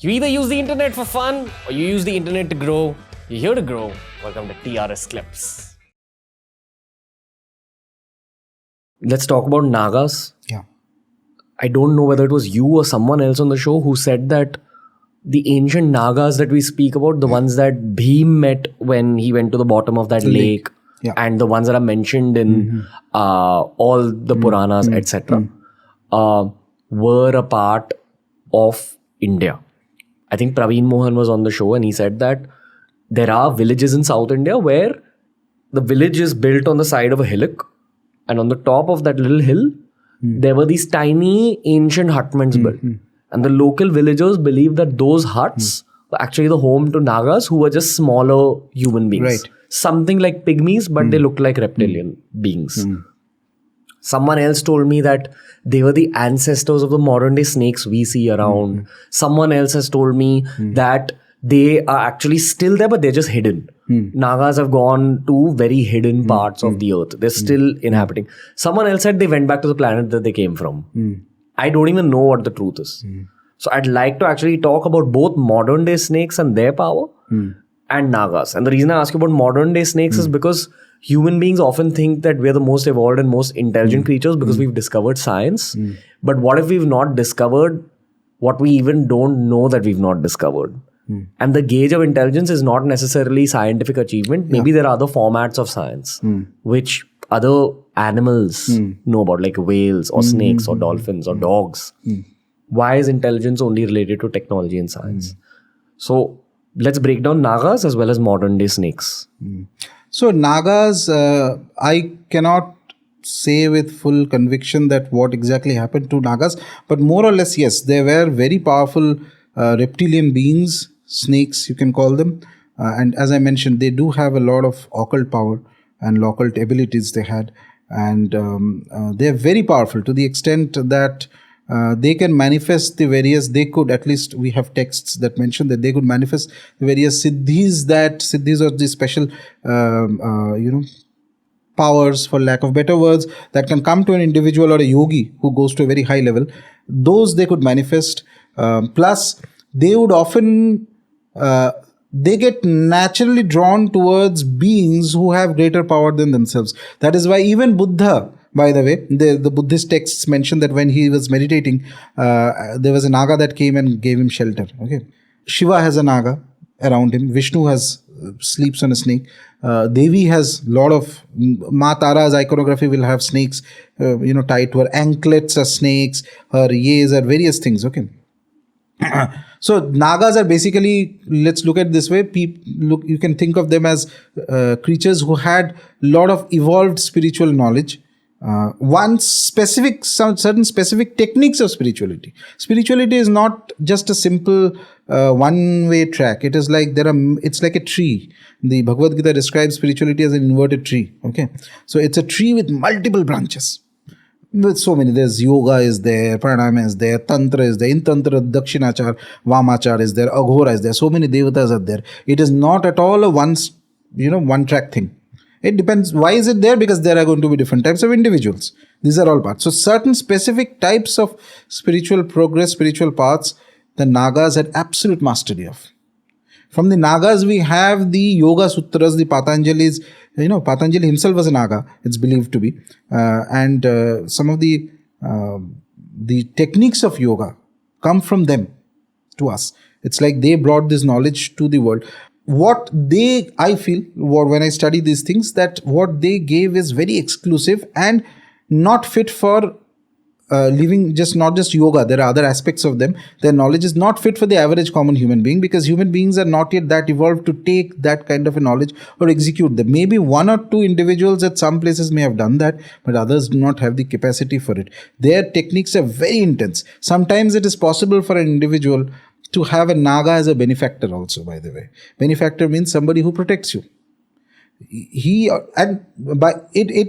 You either use the internet for fun or you use the internet to grow. You're here to grow. Welcome to TRS Clips. Let's talk about Nagas. Yeah. I don't know whether it was you or someone else on the show who said that the ancient Nagas that we speak about, the ones that Bhim met when he went to the bottom of that lake, and the ones that are mentioned in all the Puranas, etc., were a part of India. I think Praveen Mohan was on the show and he said that there are villages in South India where the village is built on the side of a hillock, and on the top of that little hill, there were these tiny ancient hutments built. And the local villagers believed that those huts were actually the home to Nagas, who were just smaller human beings. Right. Something like pygmies, but they looked like reptilian beings. Someone else told me that they were the ancestors of the modern day snakes we see around. Someone else has told me that they are actually still there, but they're just hidden. Nagas have gone to very hidden parts of the earth. They're still inhabiting. Someone else said they went back to the planet that they came from. I don't even know what the truth is. So I'd like to actually talk about both modern day snakes and their power and Nagas. And the reason I ask you about modern day snakes is because human beings often think that we're the most evolved and most intelligent creatures because we've discovered science. But what if we've not discovered what we even don't know that we've not discovered? And the gauge of intelligence is not necessarily scientific achievement. Maybe there are other formats of science which other animals know about, like whales or snakes or dolphins or dogs. Why is intelligence only related to technology and science? So let's break down Nagas as well as modern day snakes. So Nagas, I cannot say with full conviction that what exactly happened to Nagas, but more or less, yes, they were very powerful reptilian beings, snakes you can call them. And as I mentioned, they do have a lot of occult power and occult abilities they had. And they're very powerful to the extent that they can manifest the various, they could, at least we have texts that mention that they could manifest the various siddhis are the special, powers, for lack of better words, that can come to an individual or a yogi who goes to a very high level. Those they could manifest. Plus, they would often, they get naturally drawn towards beings who have greater power than themselves. That is why even Buddha, by the way, the Buddhist texts mention that when he was meditating, there was a Naga that came and gave him shelter. Okay, Shiva has a Naga around him. Vishnu has sleeps on a snake. Devi has lot of, Ma Tara's iconography will have snakes, tied to her anklets are snakes, her yeas are various things. Okay. So Nagas are basically, let's look at this way. You can think of them as creatures who had a lot of evolved spiritual knowledge. Certain specific techniques of spirituality. Spirituality is not just a simple one-way track. It is like it's like a tree. The Bhagavad Gita describes spirituality as an inverted tree. Okay, so it's a tree with multiple branches. With so many, there's yoga is there, pranayama is there, tantra is there. In tantra, dakshinachar, vamachar is there, aghora is there. So many devatas are there. It is not at all a one-track thing. It depends. Why is it there? Because there are going to be different types of individuals. These are all parts. So certain specific types of spiritual progress, spiritual paths, the Nagas had absolute mastery of. From the Nagas, we have the Yoga Sutras, the Patanjali's. Patanjali himself was a Naga, it's believed to be. And some of the techniques of yoga come from them to us. It's like they brought this knowledge to the world. I feel, when I study these things, that what they gave is very exclusive and not fit for living, not just yoga. There are other aspects of them. Their knowledge is not fit for the average common human being, because human beings are not yet that evolved to take that kind of a knowledge or execute them. Maybe one or two individuals at some places may have done that, but others do not have the capacity for it. Their techniques are very intense. Sometimes it is possible for an individual to have a Naga as a benefactor also, by the way. Benefactor means somebody who protects you. It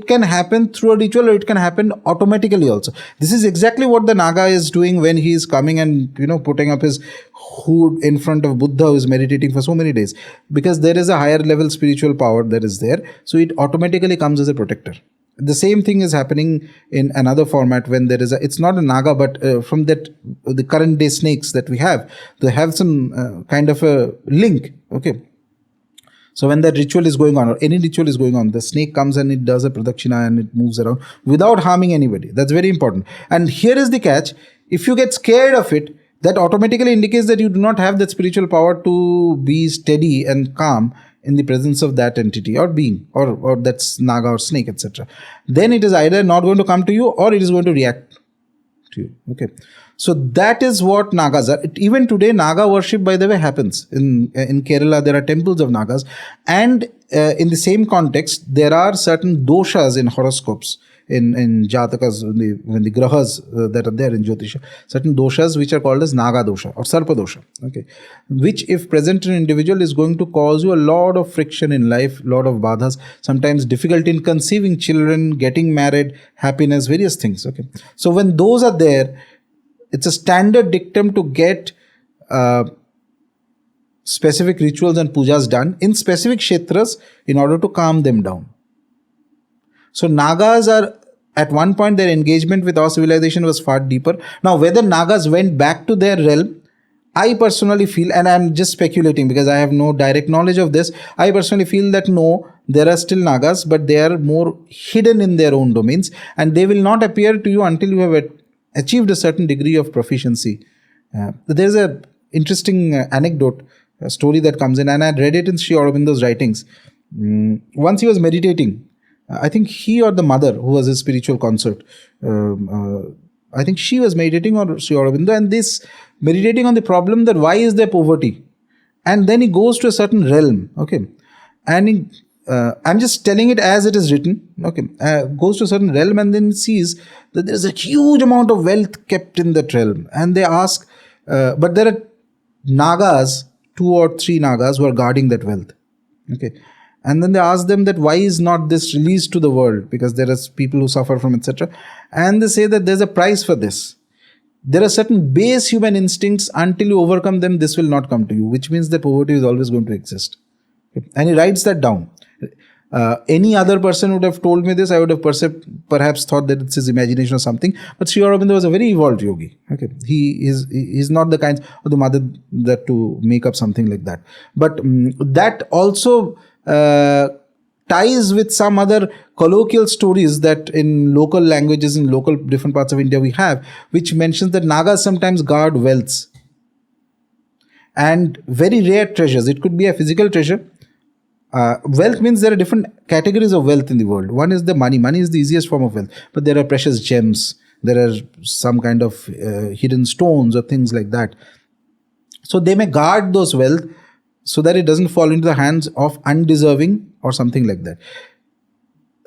can happen through a ritual, or it can happen automatically also. This is exactly what the Naga is doing when he is coming and putting up his hood in front of Buddha, who is meditating for so many days, because there is a higher level spiritual power that is there, so it automatically comes as a protector. The same thing is happening in another format when there is it's not a Naga, but from that, the current day snakes that we have, they have some kind of a link. Okay. So when that ritual is going on, or any ritual is going on, the snake comes and it does a pradakshina and it moves around without harming anybody. That's very important. And here is the catch. If you get scared of it, that automatically indicates that you do not have that spiritual power to be steady and calm in the presence of that entity or being, or that's Naga or snake, etc. Then it is either not going to come to you or it is going to react to you. Okay. So that is what Nagas are. Even today, Naga worship, by the way, happens. In Kerala, there are temples of Nagas. And in the same context, there are certain doshas in horoscopes, in Jatakas, when the grahas that are there in Jyotisha, certain doshas which are called as Naga dosha or Sarpa dosha. Okay. Which, if present in an individual, is going to cause you a lot of friction in life, lot of badhas, sometimes difficulty in conceiving children, getting married, happiness, various things. Okay. So when those are there, it's a standard dictum to get specific rituals and pujas done in specific kshetras in order to calm them down. So Nagas are, at one point, their engagement with our civilization was far deeper. Now, whether Nagas went back to their realm, I personally feel, and I'm just speculating because I have no direct knowledge of this, I personally feel that no, there are still Nagas, but they are more hidden in their own domains, and they will not appear to you until you have achieved a certain degree of proficiency. There's a interesting anecdote, a story that comes in, and I had read it in Sri Aurobindo's writings. Once he was meditating. I think he or the mother, who was his spiritual consort, I think she was meditating on Sri Aurobindo, and this meditating on the problem that why is there poverty, and then he goes to a certain realm. Okay, and I'm just telling it as it is written. Okay, goes to a certain realm and then sees that there is a huge amount of wealth kept in that realm, and they ask, but there are Nagas, 2 or 3 Nagas who are guarding that wealth. Okay. And then they ask them that why is not this released to the world, because there are people who suffer from, etc. And they say that there's a price for this. There are certain base human instincts, until you overcome them, this will not come to you, which means that poverty is always going to exist. Okay. And he writes that down. Any other person would have told me this, I would have perhaps thought that it's his imagination or something. But Sri Aurobindo was a very evolved yogi. Okay, he's not the kind of the mother that to make up something like that. But that also ties with some other colloquial stories that in local languages, in local different parts of India we have, which mentions that Nagas sometimes guard wealths and very rare treasures. It could be a physical treasure. Wealth means there are different categories of wealth in the world. One is the money. Money is the easiest form of wealth, but there are precious gems. There are some kind of hidden stones or things like that. So they may guard those wealth so that it doesn't fall into the hands of undeserving or something like that.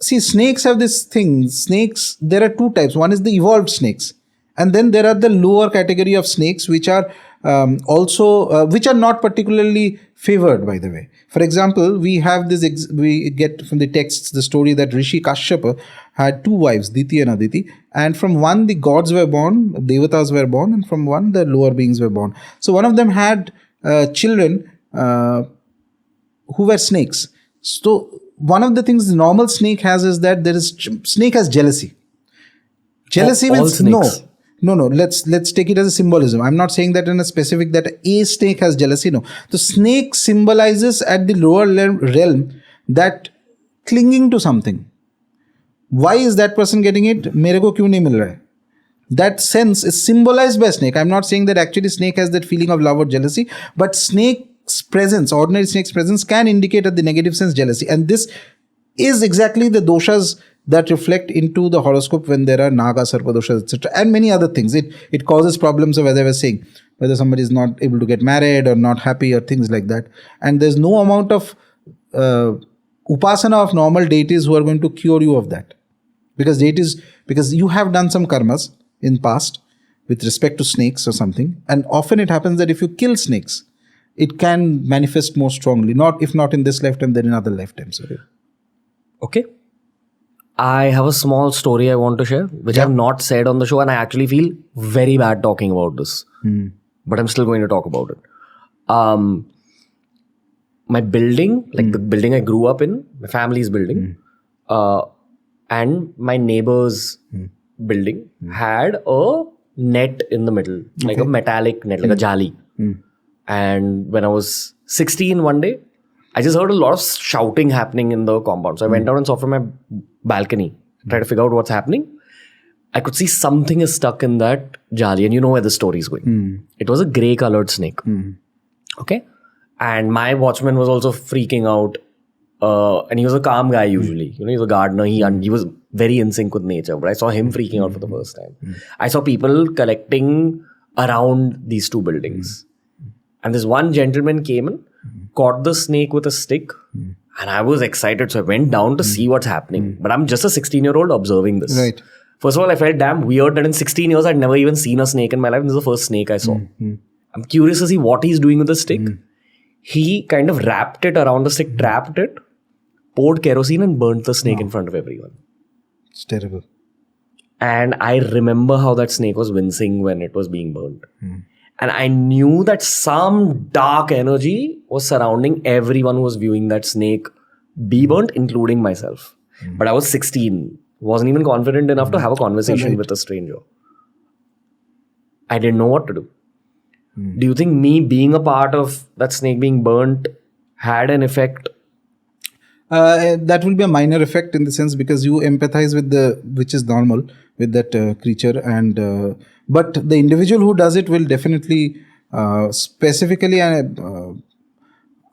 See, snakes have this thing. Snakes, there are 2 types. One is the evolved snakes. And then there are the lower category of snakes, which are which are not particularly favored, by the way. For example, we have this, we get from the texts the story that Rishi Kashyapa had 2 wives, Diti and Aditi. And from one, the gods were born, Devatas were born, and from one, the lower beings were born. So one of them had children who were snakes. So one of the things the normal snake has is that snake has jealousy. Jealousy means no. Let's take it as a symbolism. I'm not saying that in a specific that a snake has jealousy. No, the snake symbolizes at the lower realm that clinging to something. Why is that person getting it? Mere ko kyun nahi mil raha hai? That sense is symbolized by snake. I'm not saying that actually snake has that feeling of love or jealousy, but snake's presence, ordinary snake's presence, can indicate at the negative sense jealousy. And this is exactly the doshas that reflect into the horoscope when there are Naga, Sarpa doshas, etc. and many other things. It causes problems of, as I was saying, whether somebody is not able to get married or not happy or things like that. And there's no amount of upasana of normal deities who are going to cure you of that. Because you have done some karmas in past with respect to snakes or something. And often it happens that if you kill snakes, it can manifest more strongly. If not in this lifetime, then in other lifetimes. Okay. I have a small story I want to share, which I have not said on the show, and I actually feel very bad talking about this. But I'm still going to talk about it. My building, like the building I grew up in, my family's building, and my neighbor's building had a net in the middle, like a metallic net, like a jali. And when I was 16 one day, I just heard a lot of shouting happening in the compound. So I went out and saw from my balcony, tried to figure out what's happening. I could see something is stuck in that jali, and you know where the story is going. It was a grey colored snake. Okay. And my watchman was also freaking out. And he was a calm guy usually. You know, he was a gardener. He was very in sync with nature. But I saw him freaking out for the first time. I saw people collecting around these two buildings. And this one gentleman came in, caught the snake with a stick. And I was excited. So I went down to see what's happening. But I'm just a 16-year-old observing this. Right. First of all, I felt damn weird that in 16 years, I'd never even seen a snake in my life. This is the first snake I saw. I'm curious to see what he's doing with the stick. He kind of wrapped it around the stick, trapped it, poured kerosene and burnt the snake in front of everyone. It's terrible. And I remember how that snake was wincing when it was being burnt. And I knew that some dark energy was surrounding everyone who was viewing that snake be burnt, including myself. But I was 16. Wasn't even confident enough to have a conversation with a stranger. I didn't know what to do. Do you think me being a part of that snake being burnt had an effect? That will be a minor effect in the sense because you empathize with which is normal with that creature, and but the individual who does it will definitely specifically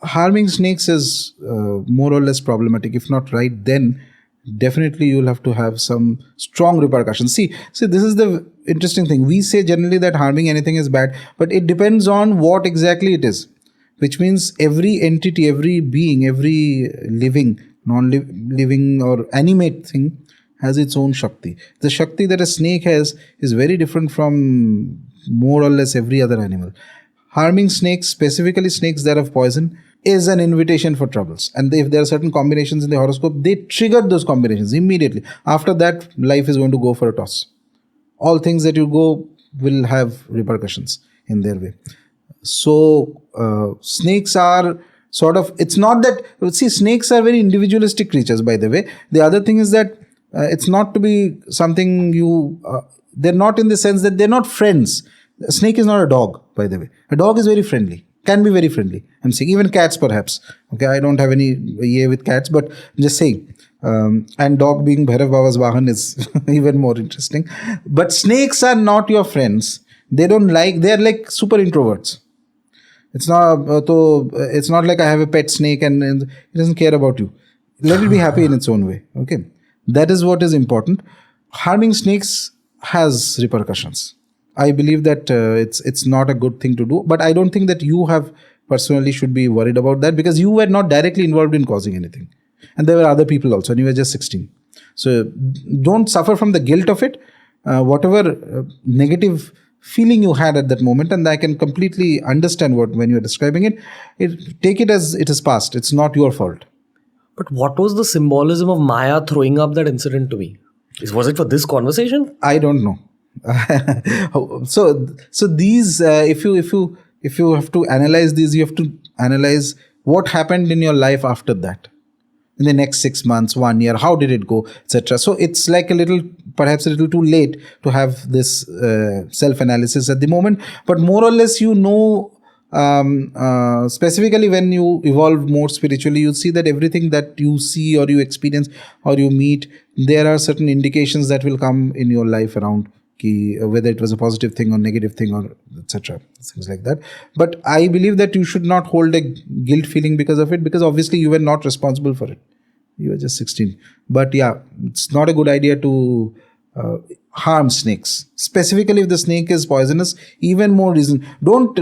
harming snakes is more or less problematic. If not right, then definitely you will have to have some strong repercussions. See, this is the interesting thing. We say generally that harming anything is bad, but it depends on what exactly it is. Which means every entity, every being, every living, non-living or animate thing has its own Shakti. The Shakti that a snake has is very different from more or less every other animal. Harming snakes, specifically snakes that have poison, is an invitation for troubles. And if there are certain combinations in the horoscope, they trigger those combinations immediately. After that, life is going to go for a toss. All things that you go will have repercussions in their way. So snakes are sort of, it's not that, see, snakes are very individualistic creatures, by the way. The other thing is that it's not to be something they're not in the sense that they're not friends. A snake is not a dog, by the way. A dog is very friendly, can be very friendly. I'm saying even cats perhaps. Okay, I don't have any with cats, but I'm just saying. And dog being Bhairava Baba's Vahan is even more interesting. But snakes are not your friends. They're like super introverts. It's not like I have a pet snake and it doesn't care about you. Let it be happy in its own way. Okay. That is what is important. Harming snakes has repercussions. I believe that it's not a good thing to do, but I don't think that you have personally should be worried about that because you were not directly involved in causing anything. And there were other people also and you were just 16. So don't suffer from the guilt of it. Whatever negative feeling you had at that moment, and I can completely understand when you're describing it, take it as it is past. It's not your fault. But what was the symbolism of Maya throwing up that incident to me? Was it for this conversation? I don't know. So these, if you have to analyze these, you have to analyze what happened in your life after that. In the next 6 months, 1 year, how did it go, etc. So it's like perhaps a little too late to have this self-analysis at the moment. But more or less, specifically when you evolve more spiritually, you see that everything that you see or you experience or you meet, there are certain indications that will come in your life around whether it was a positive thing or negative thing or etc. Things like that. But I believe that you should not hold a guilt feeling because of it, because obviously you were not responsible for it. You were just 16. But yeah, it's not a good idea to harm snakes. Specifically if the snake is poisonous, even more reason. Don't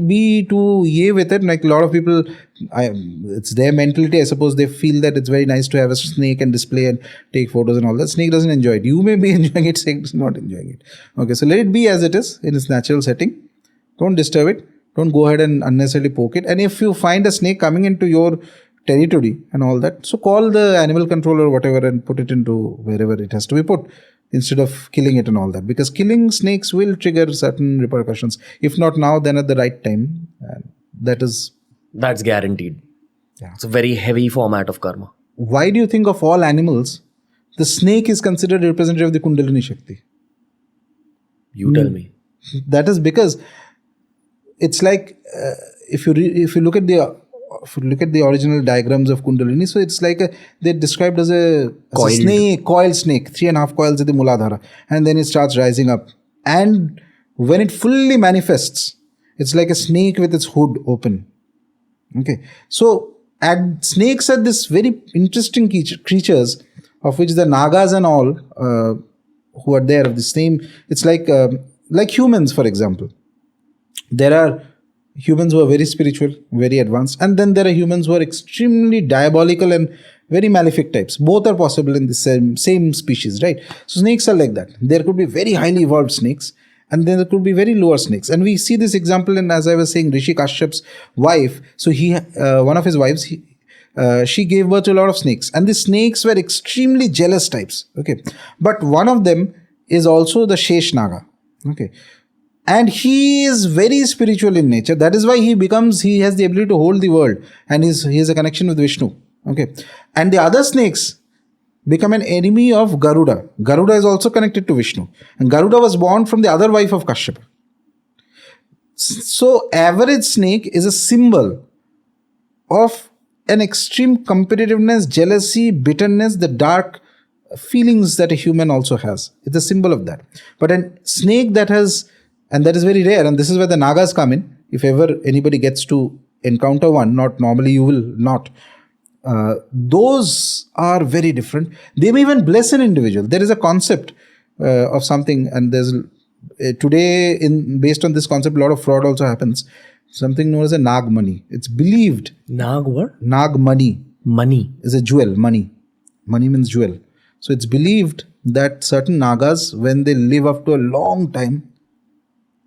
be too with it. Like a lot of people, it's their mentality. I suppose they feel that it's very nice to have a snake and display and take photos and all that. Snake doesn't enjoy it. You may be enjoying it, snake is not enjoying it. Okay, so let it be as it is in its natural setting. Don't disturb it. Don't go ahead and unnecessarily poke it. And if you find a snake coming into your territory and all that, so call the animal control or whatever and put it into wherever it has to be put instead of killing it and all that, because killing snakes will trigger certain repercussions, if not now then at the right time. That's guaranteed. It's a very heavy format of karma. Why do you think of all animals the snake is considered representative of the Kundalini Shakti. You tell me. That is because it's like if you look at the original diagrams of Kundalini, so it's like they're described as a snake, coiled snake, 3.5 coils at the Muladhara, and then it starts rising up. And when it fully manifests, it's like a snake with its hood open. Okay, so snakes are this very interesting creatures, of which the Nagas and all who are there of the same. It's like humans, for example. There are humans who are very spiritual, very advanced, and then there are humans who are extremely diabolical and very malefic types. Both are possible in the same species, right? So snakes are like that. There could be very highly evolved snakes, and then there could be very lower snakes. And we see this example in, as I was saying, Rishi Kashyap's wife. So one of his wives, she gave birth to a lot of snakes, and the snakes were extremely jealous types. Okay, but one of them is also the Shesh Naga. Okay, and he is very spiritual in nature. That is why he has the ability to hold the world, and he has a connection with Vishnu. Okay, and the other snakes become an enemy of Garuda. Garuda is also connected to Vishnu, and Garuda was born from the other wife of Kashyapa. So average snake is a symbol of an extreme competitiveness, jealousy, bitterness, the dark feelings that a human also has. It's a symbol of that. But a snake that has, and that is very rare, and this is where the Nagas come in. If ever anybody gets to encounter one, not normally, you will not. Those are very different. They may even bless an individual. There is a concept of something, and there's today, based on this concept, a lot of fraud also happens. Something known as a Nag money. It's believed. Nag what? Nag money. Money is a jewel. Money means jewel. So it's believed that certain Nagas, when they live up to a long time,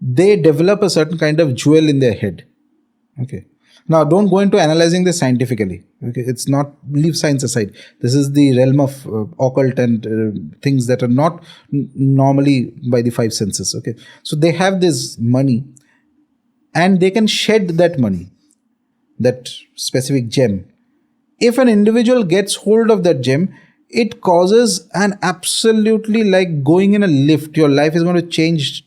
they develop a certain kind of jewel in their head. Okay. Now, don't go into analyzing this scientifically. Okay, it's not, leave science aside. This is the realm of occult and things that are not normally by the five senses. Okay, so they have this money, and they can shed that money, that specific gem. If an individual gets hold of that gem, it causes an absolutely like going in a lift. Your life is going to change,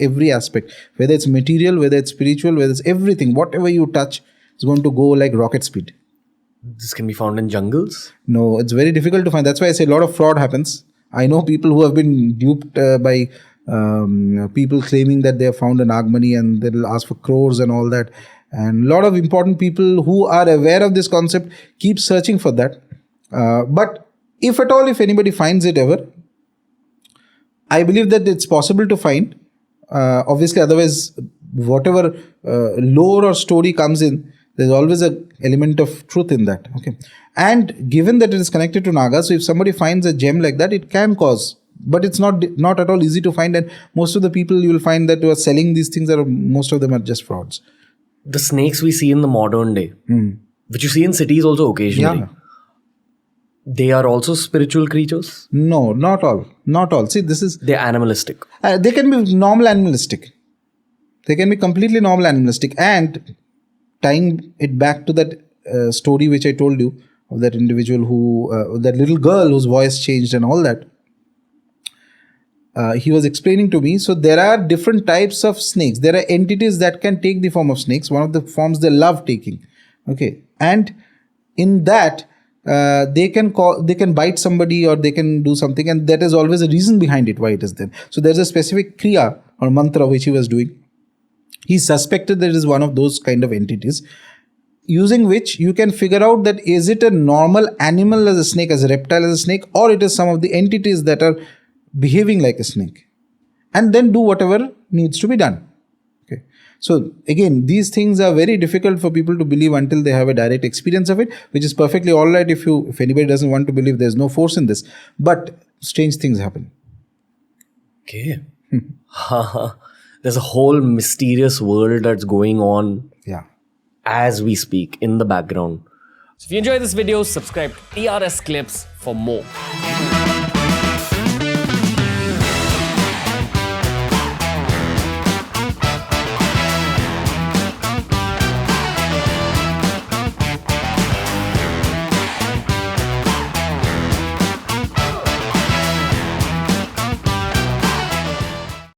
every aspect. Whether it's material, whether it's spiritual, whether it's everything. Whatever you touch is going to go like rocket speed. This can be found in jungles? No, it's very difficult to find. That's why I say a lot of fraud happens. I know people who have been duped by people claiming that they have found a Nagmani and they'll ask for crores and all that. And a lot of important people who are aware of this concept keep searching for that. But if at all, if anybody finds it ever, I believe that it's possible to find. Obviously, otherwise, whatever lore or story comes in, there's always an element of truth in that. Okay, and given that it is connected to Naga, so if somebody finds a gem like that, it can cause, but it's not at all easy to find. And most of the people you will find that who are selling these things most of them are just frauds. The snakes we see in the modern day, which you see in cities also occasionally. Yeah. They are also spiritual creatures? No, not all. Not all. See, they're animalistic. They can be normal animalistic. They can be completely normal animalistic. And tying it back to that story which I told you of that individual who, that little girl whose voice changed and all that. He was explaining to me. So there are different types of snakes. There are entities that can take the form of snakes. One of the forms they love taking. Okay. And in that, they can bite somebody or they can do something, and that is always a reason behind it why it is there. So there's a specific kriya or mantra which he was doing. He suspected that it is one of those kind of entities, using which you can figure out that is it a normal animal as a snake, as a reptile as a snake, or it is some of the entities that are behaving like a snake, and then do whatever needs to be done. Okay. So again, these things are very difficult for people to believe until they have a direct experience of it, which is perfectly all right if anybody doesn't want to believe. There's no force in this, but strange things happen. Okay. There's a whole mysterious world that's going on as we speak in the background. So if you enjoyed this video, subscribe to TRS Clips for more.